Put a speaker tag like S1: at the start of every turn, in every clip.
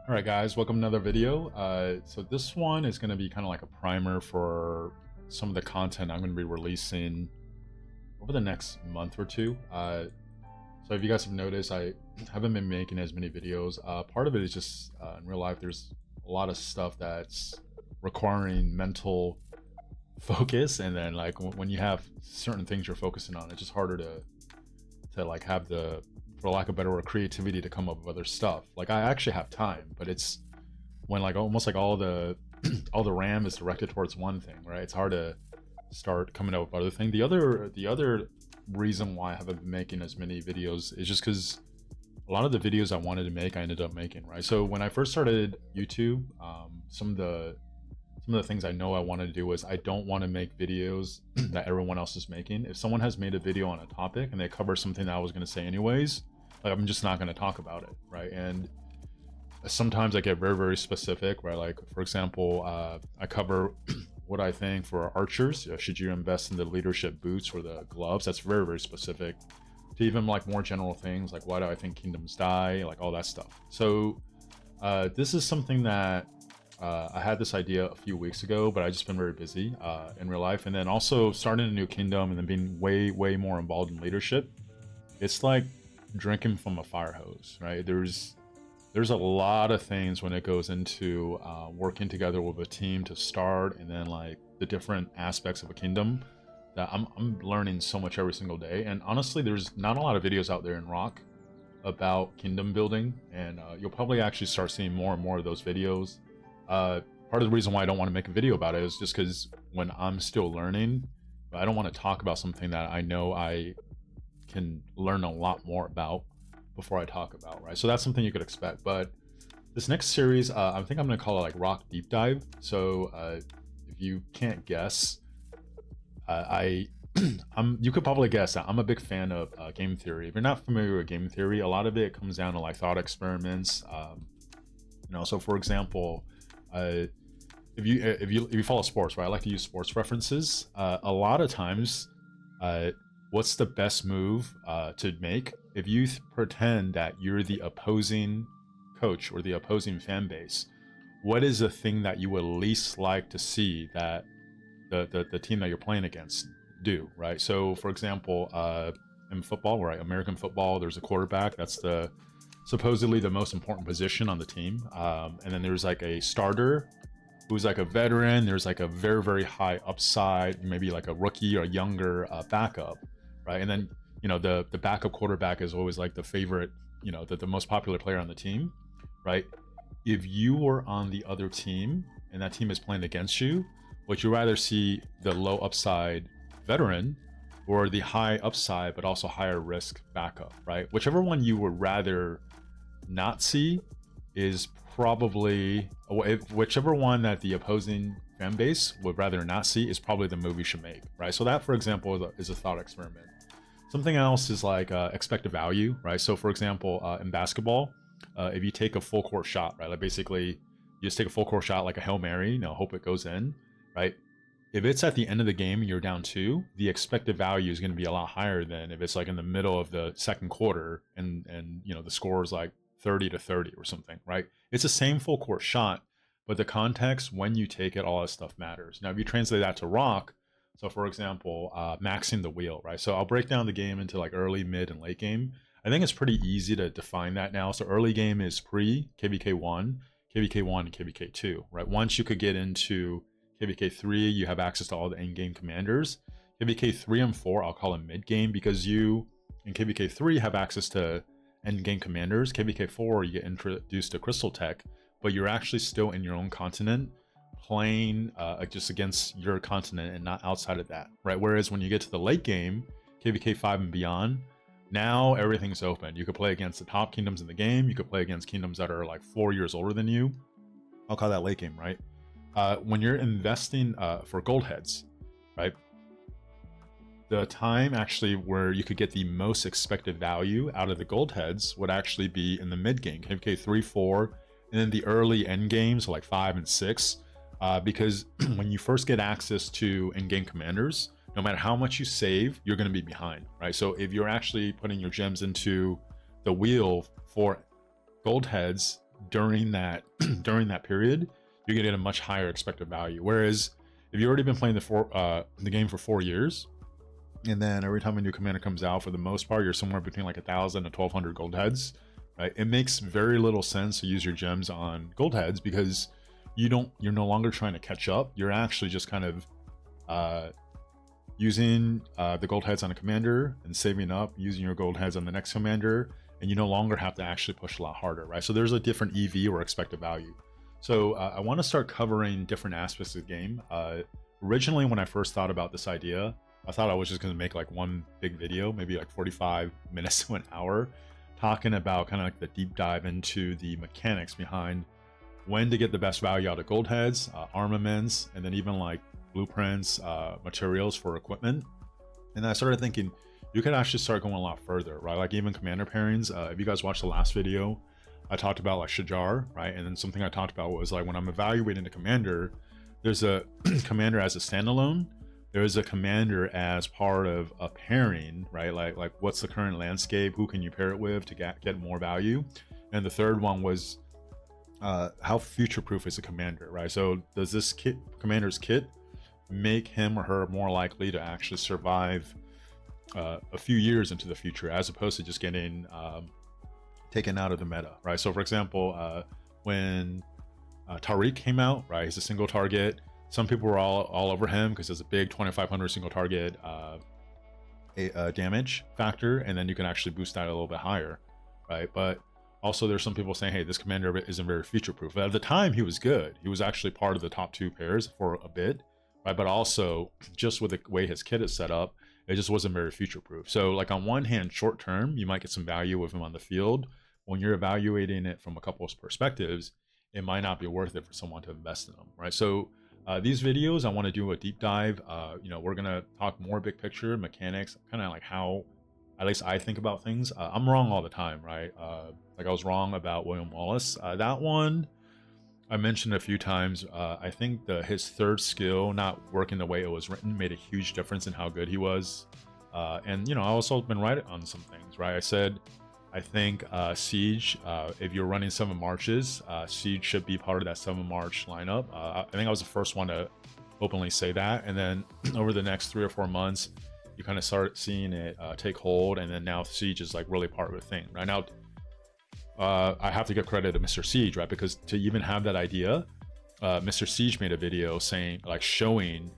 S1: All right, guys, welcome to another video. So this one is going to be kind of like a primer for some of the content I'm going to be releasing over the next month or two. So if you guys have noticed, I haven't been making as many videos. Part of it is just in real life, there's a lot of stuff that's requiring mental focus, and then like when you have certain things you're focusing on, it's just harder to like have the, for lack of better word, creativity to come up with other stuff. Like I actually have time, but it's when like almost like all the all the RAM is directed towards one thing, right? It's hard to start coming up with other thing. The other reason why I haven't been making as many videos is just because a lot of the videos I wanted to make I ended up making, right? So when I first started YouTube, some of the things I know I wanted to do was I don't want to make videos that everyone else is making. If someone has made a video on a topic and they cover something that I was going to say anyways, like I'm just not going to talk about it, right? And sometimes I get very, very specific, right? Like, for example, I cover what I think for archers. Should you invest in the leadership boots or the gloves? That's very, very specific. To even like more general things, like why do I think kingdoms die? Like all that stuff. So this is something that I had this idea a few weeks ago, but I just been very busy in real life. And then also starting a new kingdom and then being way, way more involved in leadership. It's like drinking from a fire hose, right? There's a lot of things when it goes into working together with a team to start, and then like the different aspects of a kingdom that I'm learning so much every single day. And honestly, there's not a lot of videos out there in ROK about kingdom building, and you'll probably actually start seeing more and more of those videos. Part of the reason why I don't want to make a video about it is just because when I'm still learning, I don't want to talk about something that I know I can learn a lot more about before I talk about, right? So that's something you could expect. But this next series, I think I'm going to call it like ROK Deep Dive. So if you can't guess, you could probably guess that I'm a big fan of game theory. If you're not familiar with game theory, a lot of it comes down to like thought experiments. So for example, if you follow sports, right? I like to use sports references. A lot of times, what's the best move to make if you pretend that you're the opposing coach or the opposing fan base? What is the thing that you would least like to see that the team that you're playing against do, right? So for example, in football, right, American football, there's a quarterback. That's the supposedly the most important position on the team, and then there's like a starter who's like a veteran. There's like a very, very high upside, maybe like a rookie or younger backup, right? And then the backup quarterback is always like the favorite, the most popular player on the team, right? If you were on the other team and that team is playing against you, would you rather see the low upside veteran or the high upside but also higher risk backup, right? Whichever one you would rather not see is probably, whichever one that the opposing fan base would rather not see is probably the move you should make, right? So that, for example, is a thought experiment. Something else is like expected value, right? So for example, in basketball, if you take a full court shot, right, like basically you just take a full court shot like a Hail Mary, hope it goes in, right? If it's at the end of the game and you're down 2, the expected value is going to be a lot higher than if it's like in the middle of the second quarter and the score is like 30-30 or something, right? It's the same full court shot, but the context when you take it, all that stuff matters. Now, if you translate that to ROK, so for example, maxing the wheel, right? So I'll break down the game into like early, mid, and late game. I think it's pretty easy to define that now. So early game is pre KVK1, KVK1, and KVK2, right? Once you could get into KVK3, you have access to all the end game commanders. KVK3 and 4, I'll call them mid game because you in KVK3 have access to end game commanders. KVK4, you get introduced to Crystal Tech, but you're actually still in your own continent playing just against your continent and not outside of that, right? Whereas when you get to the late game, KVK5 and beyond, now everything's open. You could play against the top kingdoms in the game. You could play against kingdoms that are like 4 years older than you. I'll call that late game, right? When you're investing for gold heads, right? The time actually where you could get the most expected value out of the gold heads would actually be in the mid game, KVK 3, 4, and then the early end games, so like 5 and 6, because when you first get access to end game commanders, no matter how much you save, you're going to be behind, right? So if you're actually putting your gems into the wheel for gold heads during that during that period, you're gonna get a much higher expected value. Whereas if you've already been playing the game for 4 years, and then every time a new commander comes out, for the most part, you're somewhere between like 1,000 to 1,200 gold heads, right? It makes very little sense to use your gems on gold heads because you're no longer trying to catch up. You're actually just kind of using the gold heads on a commander and saving up, using your gold heads on the next commander, and you no longer have to actually push a lot harder, right? So there's a different EV or expected value. So I want to start covering different aspects of the game. Originally, when I first thought about this idea, I thought I was just going to make like one big video, maybe like 45 minutes to an hour, talking about kind of like the deep dive into the mechanics behind when to get the best value out of gold heads, armaments, and then even like blueprints, materials for equipment. And then I started thinking you could actually start going a lot further, right? Like even commander pairings. If you guys watched the last video, I talked about like Shajar, right? And then something I talked about was like when I'm evaluating a commander, there's a commander as a standalone, there is a commander as part of a pairing, right? Like what's the current landscape, who can you pair it with to get more value. And the third one was how future-proof is a commander, right? So does this commander's kit make him or her more likely to actually survive a few years into the future, as opposed to just getting taken out of the meta, right? So for example, when Tariq came out, right, he's a single target. Some people were all over him because there's a big 2,500 single target damage factor, and then you can actually boost that a little bit higher, right? But also there's some people saying, hey, this commander isn't very future proof. But at the time he was good. He was actually part of the top 2 pairs for a bit, right? But also just with the way his kit is set up, it just wasn't very future proof. So like on one hand, short term, you might get some value with him on the field. When you're evaluating it from a couple of perspectives, it might not be worth it for someone to invest in them, right? So these videos, I want to do a deep dive. We're gonna talk more big picture mechanics, kind of like how at least I think about things. I'm wrong all the time, right? Like I was wrong about William Wallace. That one I mentioned a few times. I think his third skill not working the way it was written made a huge difference in how good he was. And I also been right on some things, right? I said I think Siege, if you're running 7 marches, Siege should be part of that 7 march lineup. I think I was the first one to openly say that, and then over the next 3 or 4 months, you kind of start seeing it take hold, and then now Siege is like really part of a thing. Right now, I have to give credit to Mr. Siege, right? Because to even have that idea, Mr. Siege made a video saying, like showing,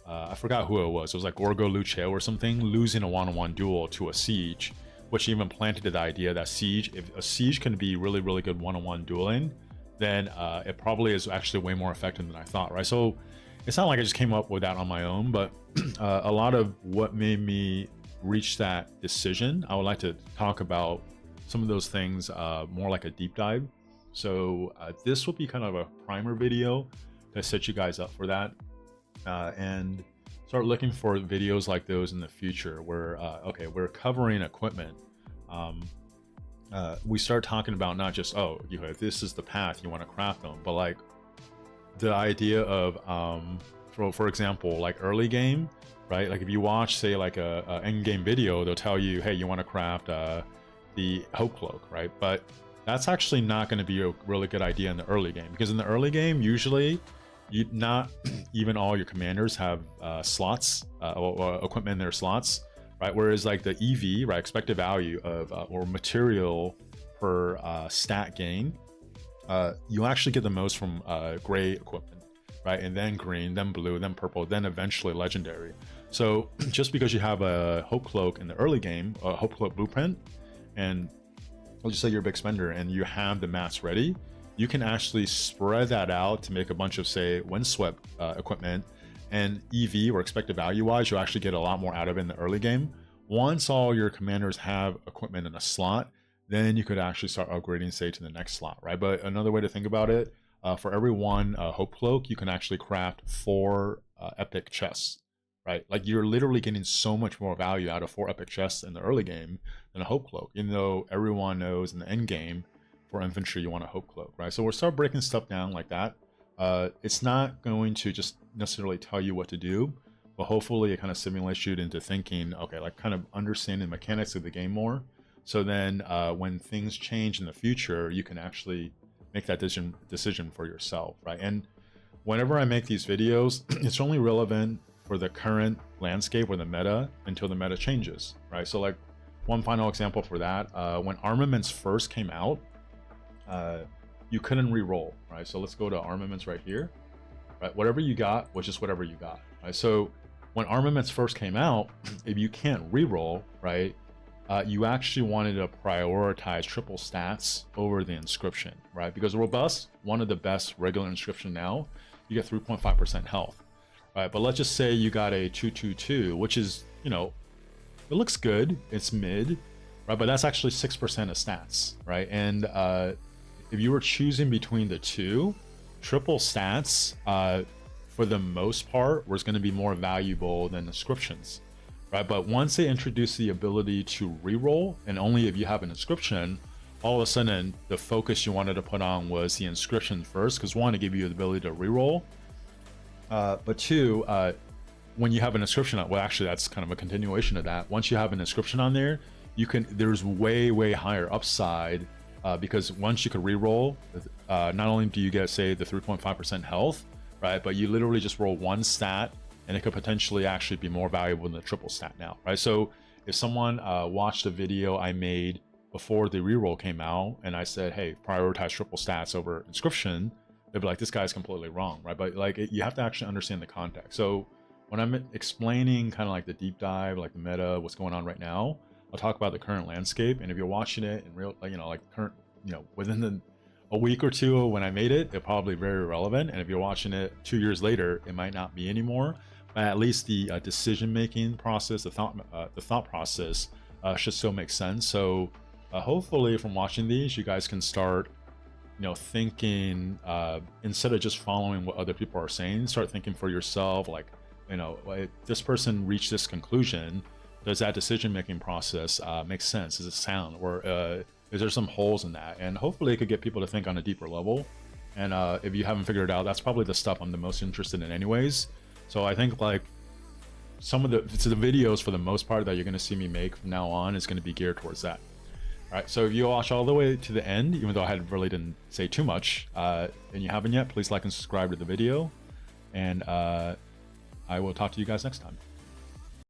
S1: I forgot who it was. It was like Gorgo Lucio or something, losing a one-on-one duel to a Siege, which even planted the idea that Siege, if a Siege can be really, really good one-on-one dueling, then it probably is actually way more effective than I thought, right? So it's not like I just came up with that on my own, but a lot of what made me reach that decision, I would like to talk about some of those things more like a deep dive. So this will be kind of a primer video to set you guys up for that, and start looking for videos like those in the future where okay, we're covering equipment. We start talking about not just, oh, if this is the path you want to craft them, but like the idea of for example, like early game, right? Like if you watch say like a end game video, they'll tell you, hey, you want to craft the Hope Cloak, right? But that's actually not going to be a really good idea in the early game, because in the early game usually not even all your commanders have slots or equipment in their slots, right? Whereas like the EV, right, expected value of or material per stat gain, you actually get the most from gray equipment, right? And then green, then blue, then purple, then eventually legendary. So just because you have a Hope Cloak in the early game, a Hope Cloak blueprint, and let's just say you're a big spender and you have the mats ready, you can actually spread that out to make a bunch of, say, windswept equipment, and EV or expected value wise, you'll actually get a lot more out of it in the early game. Once all your commanders have equipment in a slot, then you could actually start upgrading, say, to the next slot, right? But another way to think about it, for every one Hope Cloak, you can actually craft 4 epic chests, right? Like you're literally getting so much more value out of 4 epic chests in the early game than a Hope Cloak, even though everyone knows in the end game for infantry you want a Hope Cloak, right? So we'll start breaking stuff down like that. It's not going to just necessarily tell you what to do, but hopefully it kind of simulates you into thinking, okay, like kind of understanding the mechanics of the game more. So then when things change in the future, you can actually make that decision for yourself, right? And whenever I make these videos, it's only relevant for the current landscape or the meta until the meta changes, right? So like one final example for that, when Armaments first came out, you couldn't re-roll, right? So let's go to Armaments right here, right? Whatever you got was just whatever you got, right? So when Armaments first came out, if you can't re-roll, right, you actually wanted to prioritize triple stats over the inscription, right? Because Robust, one of the best regular inscription now, you get 3.5% health, right? But let's just say you got a 222, which is, you know, it looks good, it's mid, right? But that's actually 6% of stats, right? And if you were choosing between the two, triple stats, for the most part, was going to be more valuable than inscriptions, right? But once they introduce the ability to reroll, and only if you have an inscription, all of a sudden the focus you wanted to put on was the inscription first, because one, to give you the ability to reroll, but two, when you have an inscription on, well, actually that's kind of a continuation of that. Once you have an inscription on there, you can, there's way higher upside, because once you could reroll, not only do you get, say, the 3.5% health, right, but you literally just roll one stat, and it could potentially actually be more valuable than the triple stat now, right? So if someone watched a video I made before the reroll came out, and I said, hey, prioritize triple stats over inscription, they'd be like, this guy's completely wrong, right? But like, you have to actually understand the context. So when I'm explaining kind of like the deep dive, like the meta, what's going on right now, I'll talk about the current landscape. And if you're watching it in real, you know, like current, you know, within a week or two when I made it, it's probably very relevant. And if you're watching it 2 years later, it might not be anymore. But at least the decision-making process, the thought process should still make sense. So hopefully from watching these, you guys can start, you know, thinking, instead of just following what other people are saying, start thinking for yourself, like, you know, this person reached this conclusion. Does that decision-making process make sense? Is it sound? Or is there some holes in that? And hopefully it could get people to think on a deeper level. And if you haven't figured it out, that's probably the stuff I'm the most interested in anyways. So I think like some of the videos for the most part that you're going to see me make from now on is going to be geared towards that. All right, so if you watch all the way to the end, even though I really didn't say too much, and you haven't yet, please like and subscribe to the video. And I will talk to you guys next time.